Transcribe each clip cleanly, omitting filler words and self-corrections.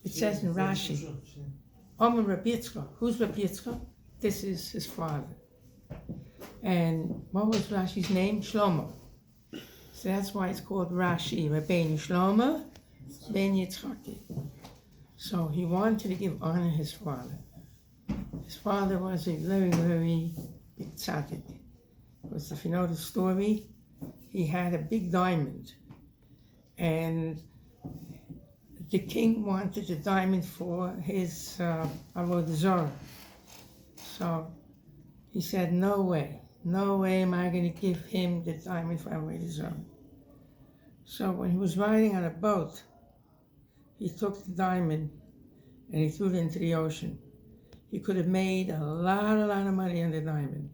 It says in Rashi, Omer Reb Yitzchak. Who's Reb Yitzchak? This is his father. And what was Rashi's name? Shlomo. So that's why it's called Rashi, Rabbeinu Shlomo ben Yitzchaki. So he wanted to give honor to his father. His father was a very, very big tzaddik. Because if you know the story, he had a big diamond. And the king wanted the diamond for his avodah zarah. So he said, no way am I going to give him the diamond for avodah zarah. So when he was riding on a boat, he took the diamond and he threw it into the ocean. He could have made a lot of money on the diamond,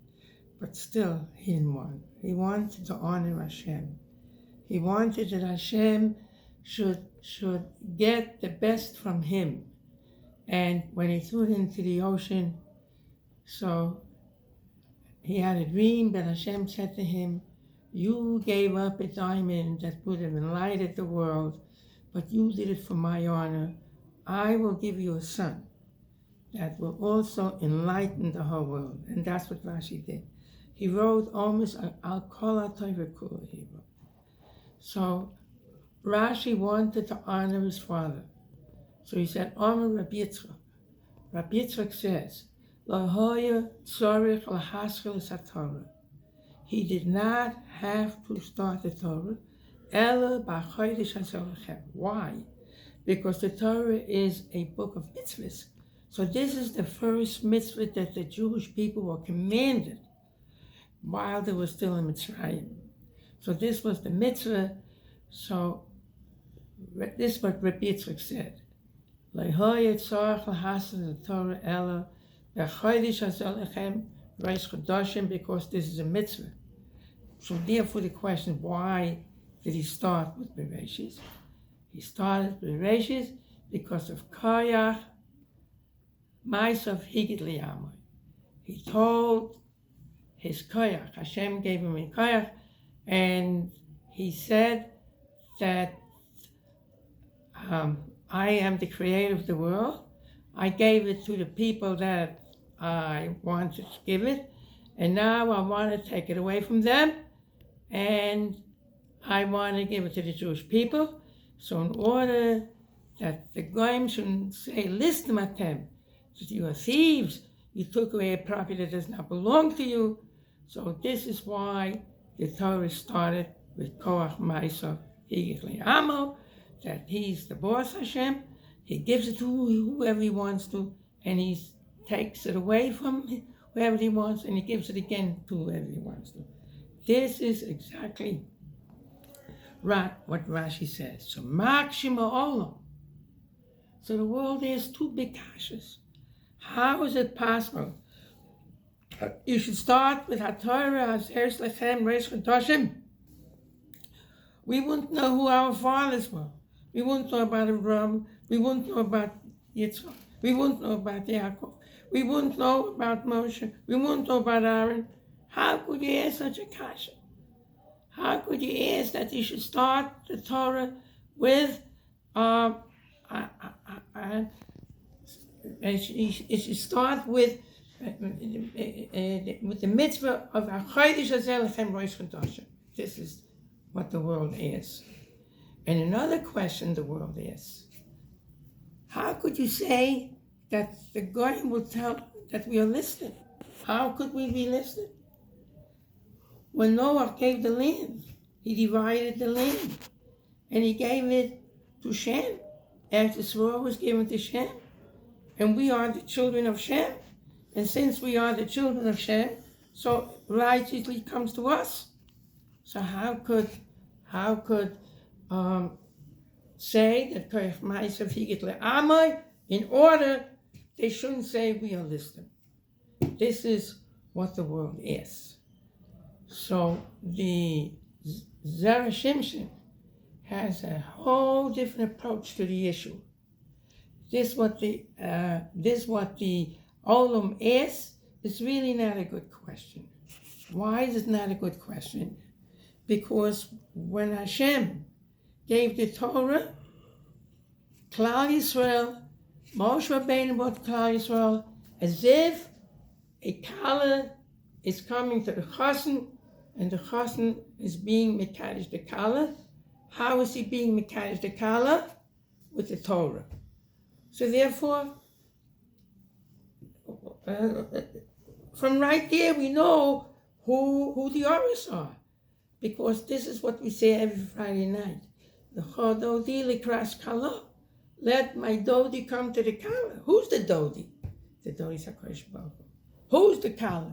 but still he didn't want. He wanted to honor Hashem. He wanted that Hashem should get the best from him. And when he threw it into the ocean, so he had a dream that Hashem said to him, you gave up a diamond that would have enlightened the world, but you did it for my honor. I will give you a son that will also enlighten the whole world. And that's what Rashi did. He wrote almost Al Kol HaTorah Kula, he wrote. So Rashi wanted to honor his father. So he said, Omer Reb Yitzchak. Reb Yitzchak says, Lo hoya tzorich lahaskil es haTorah. He did not have to start the Torah. Ela b'chodesh haZolachem. Why? Because the Torah is a book of mitzvahs. So this is the first mitzvah that the Jewish people were commanded while they were still in Mitzrayim. So this was the mitzvah. So this is what Reb Yitzchak said. Lehoya tzorich lahaskil es haTorah ela b'chodesh haZolachem Reish Chodashim, because this is a mitzvah. So therefore the question, why did he start with Bereshis? He started with Bereshis because of Koyach, Ma'asav Higid Li'amoy. He told his Koyach, Hashem gave him a Koyach, and he said that I am the creator of the world. I gave it to the people that I wanted to give it, and now I want to take it away from them, and I want to give it to the Jewish people. So in order that the Goyim shouldn't say, listen to them, that you are thieves, you took away a property that does not belong to you. So this is why the Torah started with Koach Ma'asav Higid Li'amo, that he's the boss Hashem, he gives it to whoever he wants to, and he takes it away from whoever he wants, and he gives it again to whoever he wants to. This is exactly right what Rashi says. So Makshima Olam. So the world has two big kashas. How is it possible? You should start with HaTorah, Hazeres Lechem, Reish Chodashim. We wouldn't know who our fathers were. We wouldn't know about Abraham. We wouldn't know about Yitzchak. We wouldn't know about Yaakov. We wouldn't know about Moshe. We wouldn't know about Aaron. How could you ask such a kasha? How could you ask that you should start the Torah with it should start with the mitzvah of HaChodesh HaZolachem Reish Chodashim. This is what the world asks. And another question the world asks, how could you say that the Goyim will tell that we are listed? How could we be listed? When Noah gave the land, he divided the land, and he gave it to Shem, after Sroah was given to Shem, and we are the children of Shem, and since we are the children of Shem, so righteously comes to us. So how could say that Koyach Ma'asav Higid Li'amoy, in order they shouldn't say we are listed? This is what the world is. So the Zera Shimshon has a whole different approach to the issue. This what the Olam asks is really not a good question. Why is it not a good question? Because when Hashem gave the Torah Klal Yisrael, Moshe Rabbeinu brought Klal Yisrael, as if a kala is coming to the chassan, and the chassan is being mekadosh the kala. How is he being mekadosh the kala? With the Torah. So therefore, from right there we know who the Oris are, because this is what we say every Friday night. The Chododi likras kala. Let my Dodi come to the kala. Who's the Dodi? The Dodi is HaKadosh Baruch Hu. Who's the kala?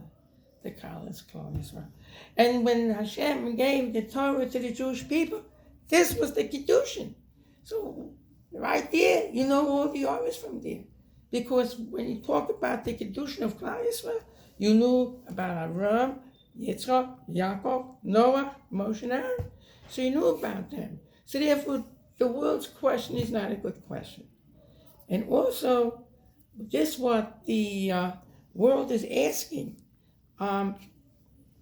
The kala is Klal Yisrael. And when Hashem gave the Torah to the Jewish people, this was the Kiddushin. So right there, you know all the Oris from there. Because when you talk about the Kiddushin of Klal Yisrael, you knew about Avraham, Yitzchak, Yaakov, Noah, Moshe, and Aaron. So you knew about them. So therefore, the world's question is not a good question. And also, just what the world is asking,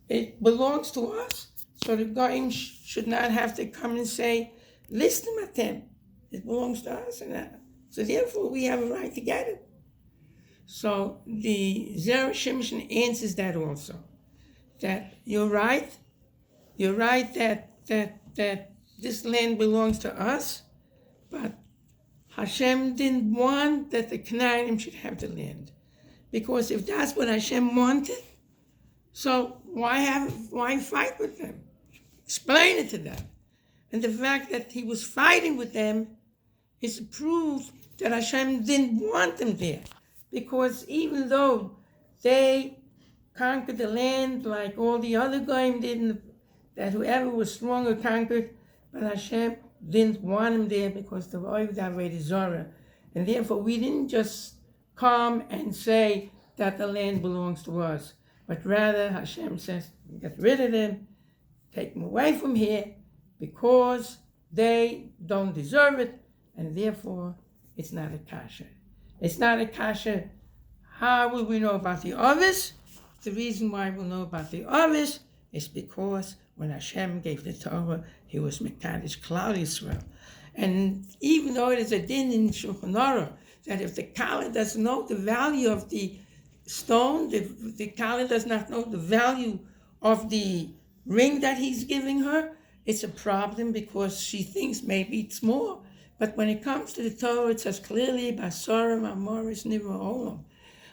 it belongs to us. So the Goyim should not have to come and say, listen to them. It belongs to us. So therefore, we have a right to get it. So the Zerah Shimshon answers that also. That you're right that this land belongs to us, but Hashem didn't want that the Canaanim should have the land. Because if that's what Hashem wanted, so why fight with them? Explain it to them. And the fact that he was fighting with them is proof that Hashem didn't want them there. Because even though they conquered the land like all the other goyim did, that whoever was stronger conquered, but Hashem didn't want him there because the Oiv Daved Zorah. And therefore we didn't just come and say that the land belongs to us, but rather Hashem says, get rid of them, take them away from here, because they don't deserve it, and therefore it's not a kasha. It's not a kasha. How will we know about the others? The reason why we'll know about the others is because when Hashem gave the Torah, he was mekadosh Klal Yisrael. And even though it is a din in Shulchan Aruch that if the kala doesn't know the value of the stone, the kala does not know the value of the ring that he's giving her, it's a problem because she thinks maybe it's more. But when it comes to the Torah, it says clearly, Basorim Amoris Nivra Olam.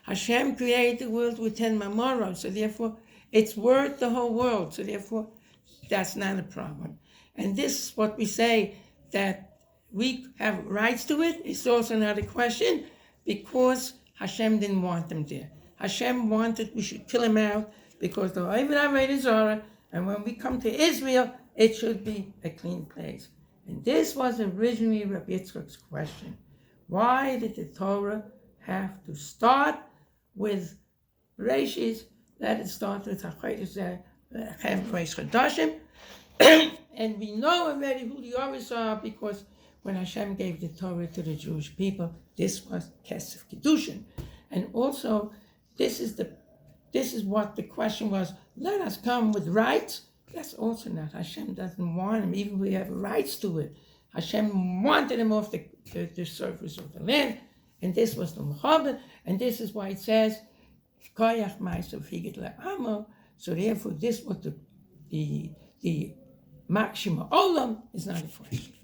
Hashem created the world with 10 Mamoros, so therefore it's worth the whole world. So therefore, that's not a problem. And this is what we say, that we have rights to it. It's also not a question, because Hashem didn't want them there. Hashem wanted we should kill him out, because the Oived Aved Zorah, and when we come to Israel, it should be a clean place. And this was originally Rabbi Yitzchak's question. Why did the Torah have to start with Reshis? Let it start with HaChodesh Chadashim. And we know already who the Oris are, because when Hashem gave the Torah to the Jewish people, this was Kesef Kiddushin. And also, this is what the question was, let us come with rights. That's also not. Hashem doesn't want him, even we have rights to it. Hashem wanted him off the surface of the land, and this was the Mechaber, and this is why it says, Koyach Ma'asav Higit Le'amo. So therefore, this was the Maxima Olam is not a question.